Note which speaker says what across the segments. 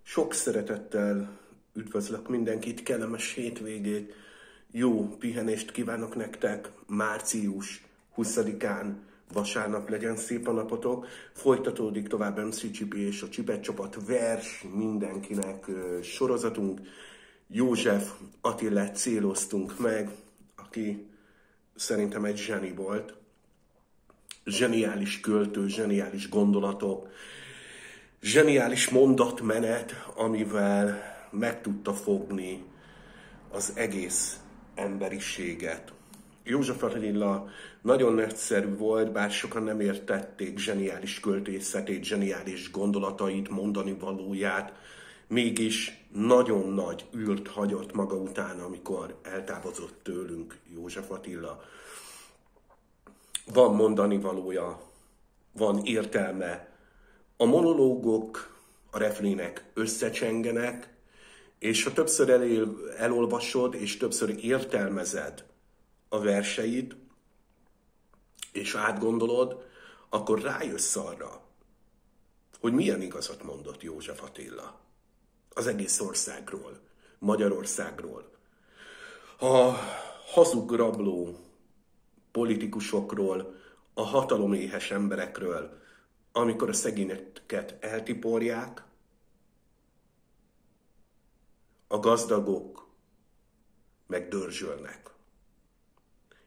Speaker 1: Sok szeretettel üdvözlök mindenkit, kellemes hétvégét, jó pihenést kívánok nektek, március 20-án, vasárnap legyen szép a napotok. Folytatódik tovább MC Csipi és a Csipet csapat vers mindenkinek sorozatunk. József Attilát céloztunk meg, aki szerintem egy zseni volt. Zseniális költő, zseniális gondolatok, zseniális mondatmenet, amivel meg tudta fogni az egész emberiséget. József Attila nagyon nagyszerű volt, bár sokan nem értették zseniális költészetét, zseniális gondolatait, mondani valóját, mégis nagyon nagy űrt hagyott maga után, amikor eltávozott tőlünk József Attila. Van mondani valója, van értelme, a monológok, a refrének összecsengenek, és ha többször elolvasod, és többször értelmezed a verseit, és átgondolod, akkor rájössz arra, hogy milyen igazat mondott József Attila az egész országról, Magyarországról. A hazug rabló politikusokról, a hataloméhes emberekről, amikor a szegényeket eltiporják, a gazdagok megdörzsölnek,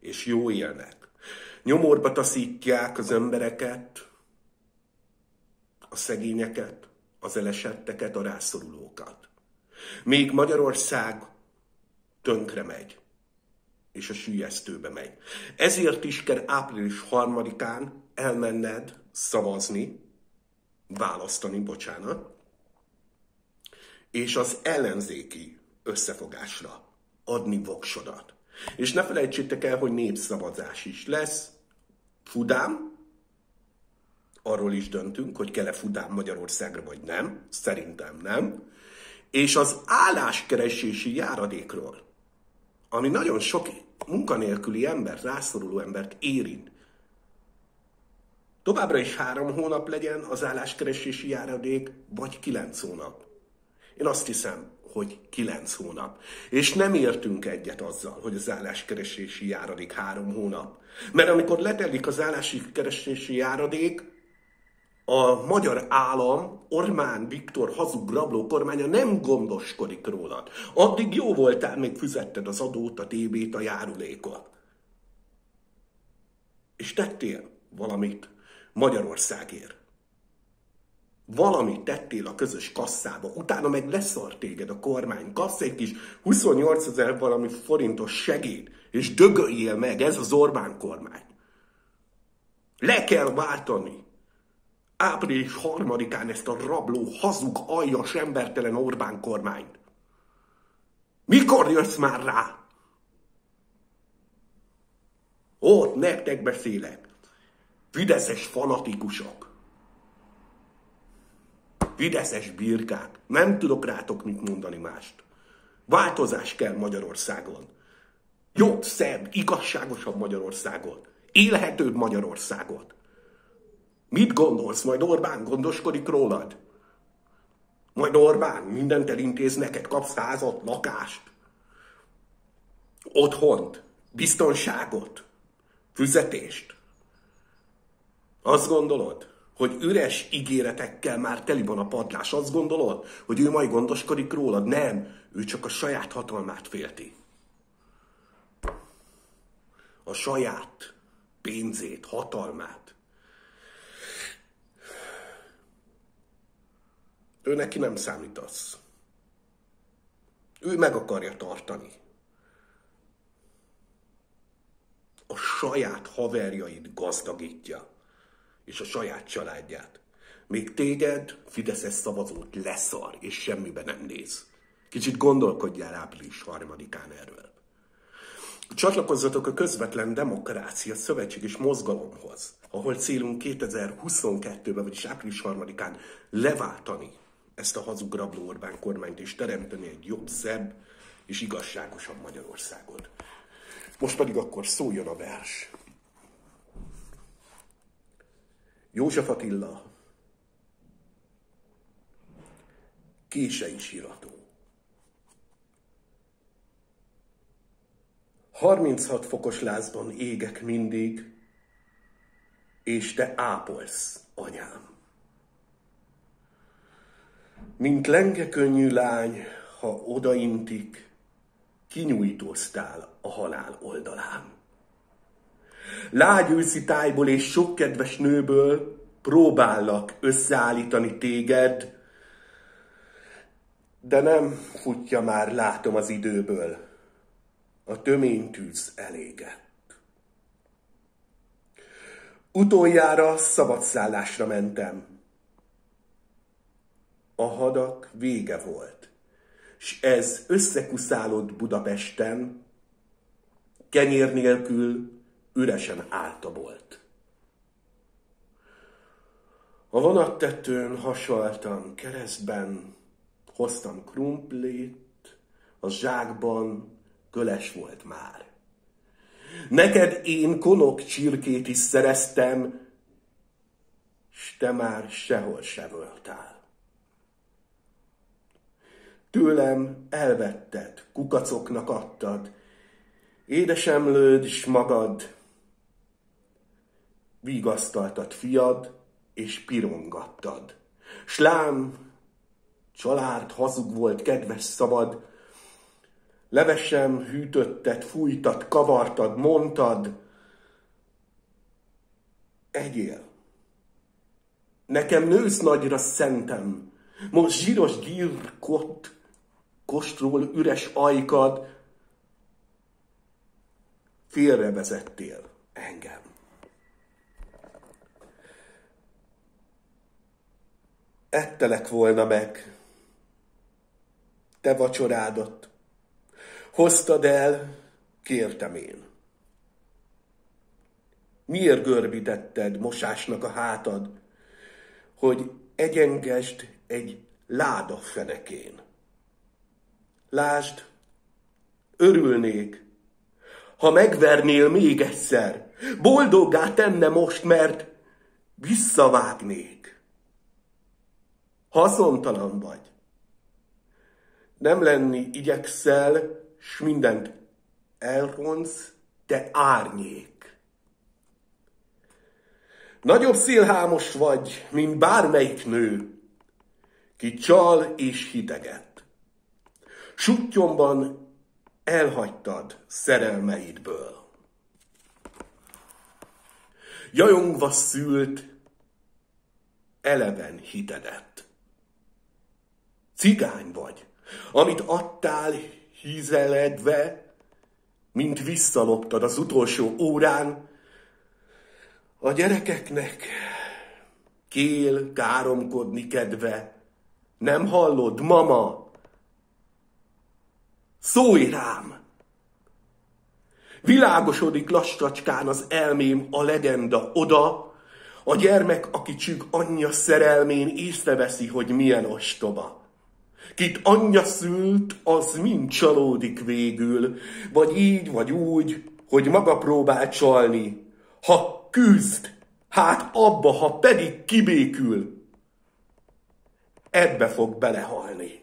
Speaker 1: és jó élnek. Nyomorba taszítják az embereket, a szegényeket, az elesetteket, a rászorulókat. Még Magyarország tönkre megy, és a süllyesztőbe megy. Ezért is kell április 3-án elmenned választani, és az ellenzéki összefogásra adni voksodat. És ne felejtsétek el, hogy népszavazás is lesz. Fudám, arról is döntünk, hogy kell-e Fudám Magyarországra, vagy nem. Szerintem nem. És az álláskeresési járadékról, ami nagyon sok munkanélküli embert, rászoruló embert érint. Továbbra is 3 hónap legyen az álláskeresési járadék, vagy 9 hónap. Én azt hiszem, hogy 9 hónap. És nem értünk egyet azzal, hogy az álláskeresési járadék 3 hónap. Mert amikor letelik az álláskeresési járadék, a magyar állam, Orbán Viktor hazug rabló kormánya nem gondoskodik rólad. Addig jó voltál, még fizetted az adót, a TB-t, a járulékot. És tettél valamit Magyarországért. Valamit tettél a közös kasszába, utána meg leszart téged a kormány. Kapsz egy kis 28 000 valami forintos segéd, és dögöljél meg, ez az Orbán kormány. Le kell váltani április 3-án ezt a rabló, hazug, aljas, embertelen Orbán kormányt. Mikor jössz már rá? Ott nektek beszélek. Fideszes fanatikusok. Fideszes birkák. Nem tudok rátok mit mondani mást. Változás kell Magyarországon. Jobb, szebb, igazságosabb Magyarországot. Élhetőbb Magyarországot. Mit gondolsz? Majd Orbán gondoskodik rólad? Majd Orbán mindent elintéz neked, kapsz házat, lakást, otthont, biztonságot, fizetést. Azt gondolod, hogy üres ígéretekkel már teli van a padlás? Azt gondolod, hogy ő majd gondoskodik rólad? Nem, ő csak a saját hatalmát félti. A saját pénzét, hatalmát. Ő neki nem számítasz. Ő meg akarja tartani a saját haverjait gazdagítja, és a saját családját. Még téged, fideszes szavazót leszar, és semmibe nem néz. Kicsit gondolkodjál április 3-án erről. Csatlakozzatok a Közvetlen Demokrácia Szövetséges Mozgalomhoz, ahol célunk 2022-ben, vagyis április 3-án leváltani ezt a hazug rabló Orbán kormányt, és teremteni egy jobb, szebb és igazságosabb Magyarországot. Most pedig akkor szóljon a vers. József Attila kései sírató. 36 fokos lázban égek mindig, és te ápolsz, anyám. Mint lenge könnyű lány, ha odaintik, kinyújtóztál a halál oldalán. Lágy őszi tájból és sok kedves nőből próbállak összeállítani téged, de nem futja már, látom az időből, a töménytűz elégett. Utoljára szabadszállásra mentem. A hadak vége volt, s ez összekuszálott Budapesten, kenyér nélkül üresen állt a bolt. A vonattetőn hasaltam keresztben, hoztam krumplit, a zsákban köles volt már. Neked én konok csirkét is szereztem, s te már sehol se voltál. Tőlem elvetted, kukacoknak adtad, édesemlőd s magad, vigasztaltad fiad, és pirongattad. S lám, család hazug volt, kedves szavad, levesem hűtötted, fújtad, kavartad, mondtad, egyél. Nekem nősz nagyra szentem, most zsíros gyírkot, kostról üres ajkad, félrevezettél engem. Ettelek volna meg te vacsorádat, hoztad el, kértem én. Miért görbítetted mosásnak a hátad, hogy egyengesd egy láda fenekén? Lásd, örülnék, ha megvernél még egyszer, boldoggá tenne most, mert visszavágnék. Haszontalan vagy. Nem lenni igyekszel, s mindent elronsz, te árnyék. Nagyobb szélhámos vagy, mint bármelyik nő, ki csal és hiteget. Suttyomban elhagytad szerelmeidből. Jajongva szült eleven hitedet. Cigány vagy, amit adtál hízeledve, mint visszaloptad az utolsó órán, a gyerekeknek kél káromkodni kedve. Nem hallod, mama? Szólj rám! Világosodik lassacskán az elmém, a legenda oda, a gyermek, aki csüg anyja szerelmén, észreveszi, hogy milyen ostoba. Kit anyja szült, az mind csalódik végül, vagy így, vagy úgy, hogy maga próbál csalni. Ha küzd, hát abba, ha pedig kibékül, ebbe fog belehalni.